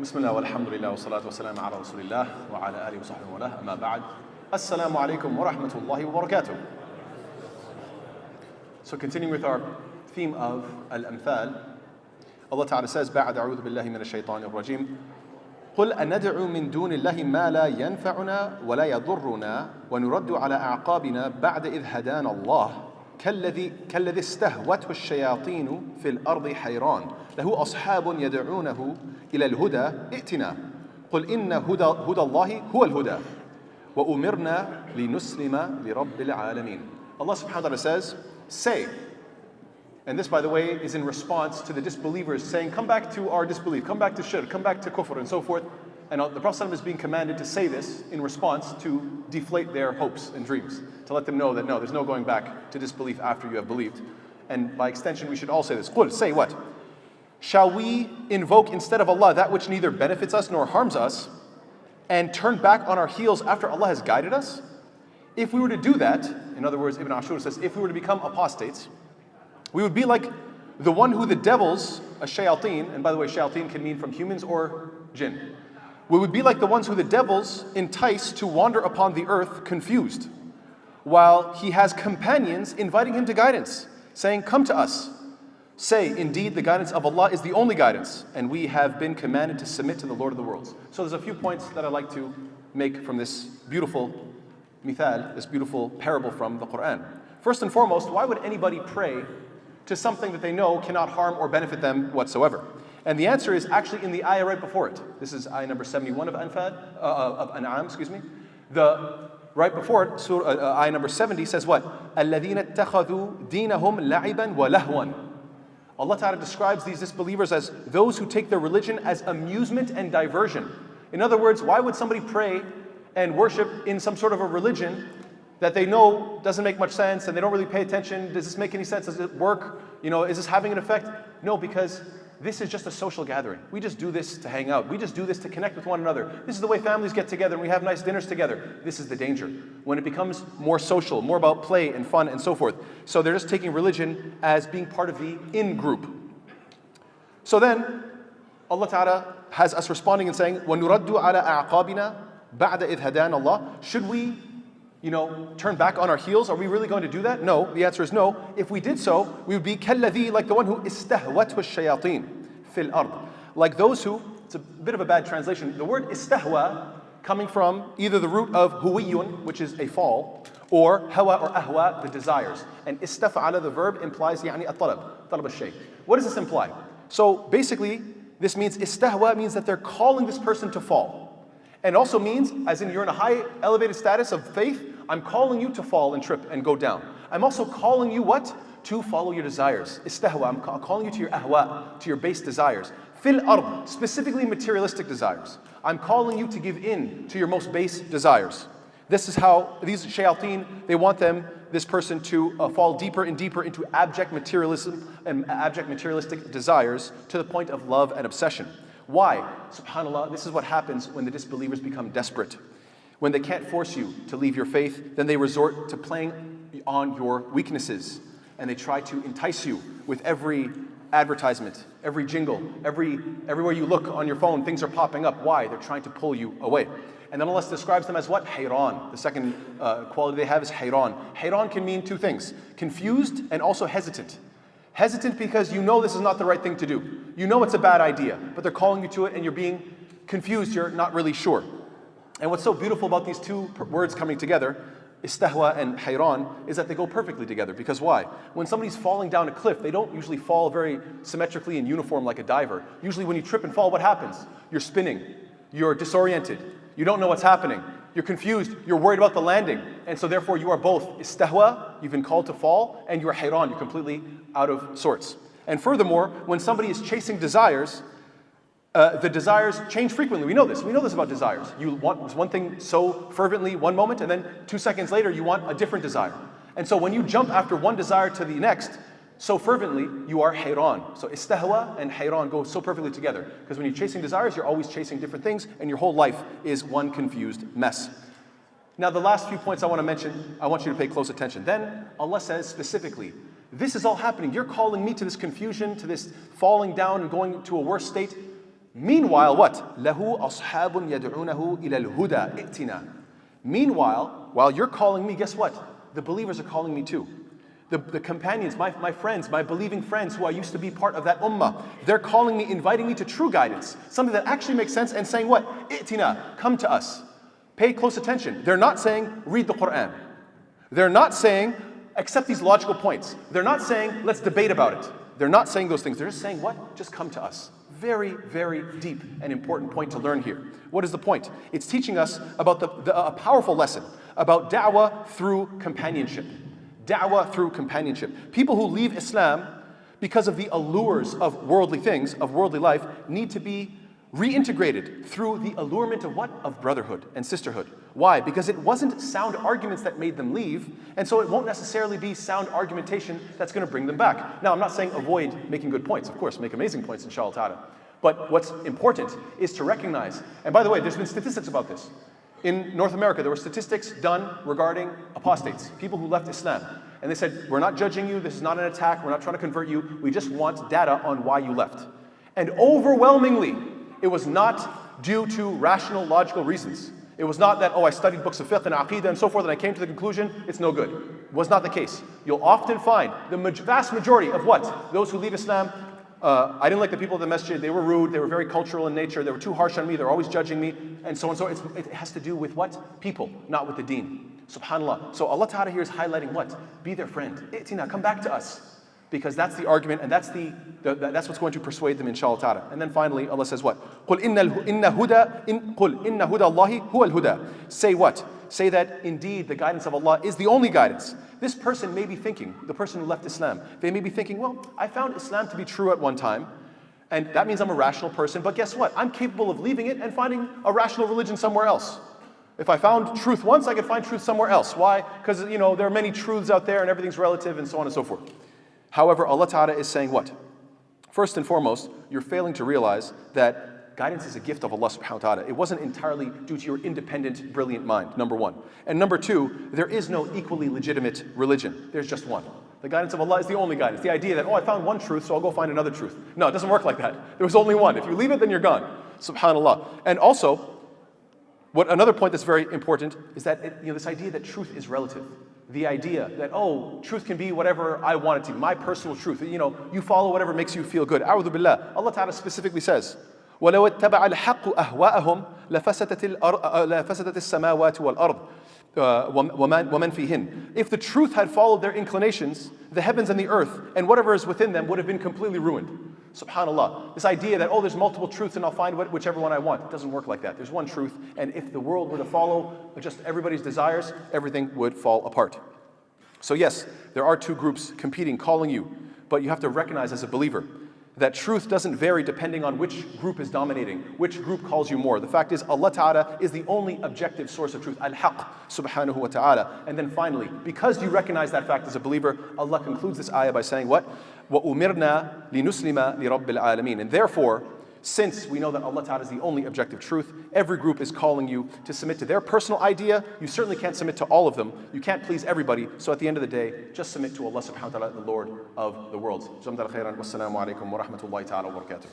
بسم الله والحمد لله والصلاة والسلام على رسول الله وعلى آله وصحبه وله أما بعد السلام عليكم ورحمة الله وبركاته. So continuing with our theme of Al-Amthal, Allah Ta'ala says بعد أعوذ بالله من الشيطان الرجيم قل أندعو من دون الله ما لا ينفعنا ولا يضرنا ونرد على أعقابنا بعد إذ هدانا الله كالذي استهوته الشياطين في الأرض حيران له أصحاب يدعونه إلى الهدى ائتنا قل إن هدى الله هو الهدى وأمرنا لنسلم لرب العالمين. Allah subhanahu wa ta'ala says, say, and this by the way is in response to the disbelievers saying, come back to our disbelief, come back to shirk, come back to kufr and so forth. And the Prophet is being commanded to say this in response to deflate their hopes and dreams, to let them know that no, there's no going back to disbelief after you have believed. And by extension, we should all say this. Qul, say what? Shall we invoke instead of Allah that which neither benefits us nor harms us and turn back on our heels after Allah has guided us? If we were to do that, in other words, Ibn Ashur says, if we were to become apostates, we would be like the one who the devils, a shayateen, and by the way, shayateen can mean from humans or jinn. We would be like the ones who the devils entice to wander upon the earth confused, while he has companions inviting him to guidance, saying, come to us. Say, indeed, the guidance of Allah is the only guidance, and we have been commanded to submit to the Lord of the worlds. So there's a few points that I'd like to make from this beautiful mithal, this beautiful parable from the Quran. First and foremost, why would anybody pray to something that they know cannot harm or benefit them whatsoever? And the answer is actually in the ayah right before it. This is ayah number 71 of An'am, The right before it, ayah number 70 says what? الَّذِينَ اتَّخَذُوا دِينَهُمْ لَعِبًا وَلَهْوًا. Allah Ta'ala describes these disbelievers as those who take their religion as amusement and diversion. In other words, why would somebody pray and worship in some sort of a religion that they know doesn't make much sense and they don't really pay attention? Does this make any sense? Does it work? Is this having an effect? No, because this is just a social gathering. We just do this to hang out. We just do this to connect with one another. This is the way families get together and we have nice dinners together. This is the danger. When it becomes more social, more about play and fun and so forth. So they're just taking religion as being part of the in-group. So then, Allah Ta'ala has us responding and saying, وَنُرَدُّ عَلَىٰ أَعْقَابِنَا بَعْدَ إِذْ هَدَانَ اللَّهِ. Should we turn back on our heels? Are we really going to do that? No, the answer is no. If we did so, we would be كَالَّذِي, like the one who استهوته الشياطين في الأرض. Like those who, it's a bit of a bad translation. The word istahwa coming from either the root of huwiyun, which is a fall, or hawa or ahwa, the desires. And istaf'ala, the verb, implies يعني الطلب, طلب الشيء. What does this imply? So basically, this means istahwa means that they're calling this person to fall. And also means, as in you're in a high elevated status of faith, I'm calling you to fall and trip and go down. I'm also calling you what? To follow your desires. Istahwa, I'm calling you to your ahwa, to your base desires. Fil ard, specifically materialistic desires. I'm calling you to give in to your most base desires. This is how these shayateen, they want this person to fall deeper and deeper into abject materialism and abject materialistic desires to the point of love and obsession. Why? SubhanAllah, this is what happens when the disbelievers become desperate. When they can't force you to leave your faith, then they resort to playing on your weaknesses. And they try to entice you with every advertisement, every jingle, everywhere you look on your phone, things are popping up. Why? They're trying to pull you away. And then Allah describes them as what? Hayran. The second quality they have is hayran. Hayran can mean two things: confused and also hesitant. Hesitant because you know this is not the right thing to do. You know it's a bad idea, but they're calling you to it and you're being confused, you're not really sure. And what's so beautiful about these two words coming together, istahwa and hayran, is that they go perfectly together. Because why? When somebody's falling down a cliff, they don't usually fall very symmetrically and uniform like a diver. Usually when you trip and fall, what happens? You're spinning, you're disoriented, you don't know what's happening, you're confused, you're worried about the landing. And so therefore you are both istahwa, you've been called to fall, and you're hayran, you're completely out of sorts. And furthermore, when somebody is chasing desires, the desires change frequently. We know this about desires. You want one thing so fervently one moment, and then 2 seconds later you want a different desire. And so when you jump after one desire to the next so fervently, you are hayran. So istahwa and hayran go so perfectly together. Because when you're chasing desires, you're always chasing different things, and your whole life is one confused mess. Now the last few points I want to mention, I want you to pay close attention. Then Allah says specifically, this is all happening. You're calling me to this confusion, to this falling down and going to a worse state. Meanwhile, what? لَهُ أَصْحَابٌ يَدْعُونَهُ إِلَى الْهُدَى ائْتِنَا. Meanwhile, while you're calling me, guess what? The believers are calling me too. The companions, my friends, my believing friends who I used to be part of that ummah, they're calling me, inviting me to true guidance, something that actually makes sense, and saying what? I'tina, come to us. Pay close attention. They're not saying, read the Quran. They're not saying, accept these logical points. They're not saying, let's debate about it. They're not saying those things. They're just saying what? Just come to us. Very, very deep and important point to learn here. What is the point? It's teaching us about a powerful lesson about da'wah through companionship. Da'wah through companionship. People who leave Islam because of the allures of worldly things, of worldly life, need to be reintegrated through the allurement of what? Of brotherhood and sisterhood. Why? Because it wasn't sound arguments that made them leave, and so it won't necessarily be sound argumentation that's going to bring them back. Now, I'm not saying avoid making good points. Of course, make amazing points, inshallah ta'ala. But what's important is to recognize, and by the way, there's been statistics about this. In North America, there were statistics done regarding apostates, people who left Islam. And they said, we're not judging you, this is not an attack, we're not trying to convert you, we just want data on why you left. And overwhelmingly, it was not due to rational, logical reasons. It was not that, oh, I studied books of fiqh and aqidah and so forth, and I came to the conclusion, it's no good. It was not the case. You'll often find the vast majority of what? Those who leave Islam, I didn't like the people of the masjid, they were rude, they were very cultural in nature, they were too harsh on me, they're always judging me, and so on. So it has to do with what? People, not with the deen. SubhanAllah. So Allah Ta'ala here is highlighting what? Be their friend. I'tina, come back to us. Because that's the argument, and that's what's going to persuade them, inshallah ta'ala. And then finally, Allah says what? قُلْ إِنَّ هُدَى اللَّهِ هُوَ الْهُدَى. Say what? Say that indeed the guidance of Allah is the only guidance. This person may be thinking, the person who left Islam, they may be thinking, well, I found Islam to be true at one time, and that means I'm a rational person, but guess what? I'm capable of leaving it and finding a rational religion somewhere else. If I found truth once, I could find truth somewhere else. Why? Because there are many truths out there and everything's relative and so on and so forth. However, Allah Ta'ala is saying what? First and foremost, you're failing to realize that guidance is a gift of Allah Subhanahu wa Ta'ala. It wasn't entirely due to your independent, brilliant mind, number one. And number two, there is no equally legitimate religion. There's just one. The guidance of Allah is the only guidance. The idea that, oh, I found one truth, so I'll go find another truth. No, it doesn't work like that. There was only one. If you leave it, then you're gone. SubhanAllah. And also, another point that's very important is that this idea that truth is relative. The idea that, oh, truth can be whatever I want it to be, my personal truth. You follow whatever makes you feel good. A'udhu billah. Allah Ta'ala specifically says, وَلَوْ اتَّبَعَ الْحَقُّ أَهْوَاءَهُمْ لَفَسَدَتِ السَّمَاوَاتُ وَالْأَرْضِ وَمَنْ فِيهِنْ. If the truth had followed their inclinations, the heavens and the earth and whatever is within them would have been completely ruined. SubhanAllah. This idea that, oh, there's multiple truths and I'll find whichever one I want. It doesn't work like that. There's one truth, and if the world were to follow just everybody's desires, everything would fall apart. So yes, there are two groups competing, calling you, but you have to recognize as a believer that truth doesn't vary depending on which group is dominating, which group calls you more. The fact is, Allah Ta'ala is the only objective source of truth, al-haq, subhanahu wa ta'ala. And then finally, because you recognize that fact as a believer, Allah concludes this ayah by saying what? وَأُمِرْنَا لِنُسْلِمَ لِرَبِّ الْعَالَمِينَ. And therefore, since we know that Allah Ta'ala is the only objective truth, every group is calling you to submit to their personal idea. You certainly can't submit to all of them. You can't please everybody. So at the end of the day, just submit to Allah Subhanahu wa Ta'ala, the Lord of the worlds. Wassalamu alaikum wa rahmatullahi ta'ala wa barakatuh.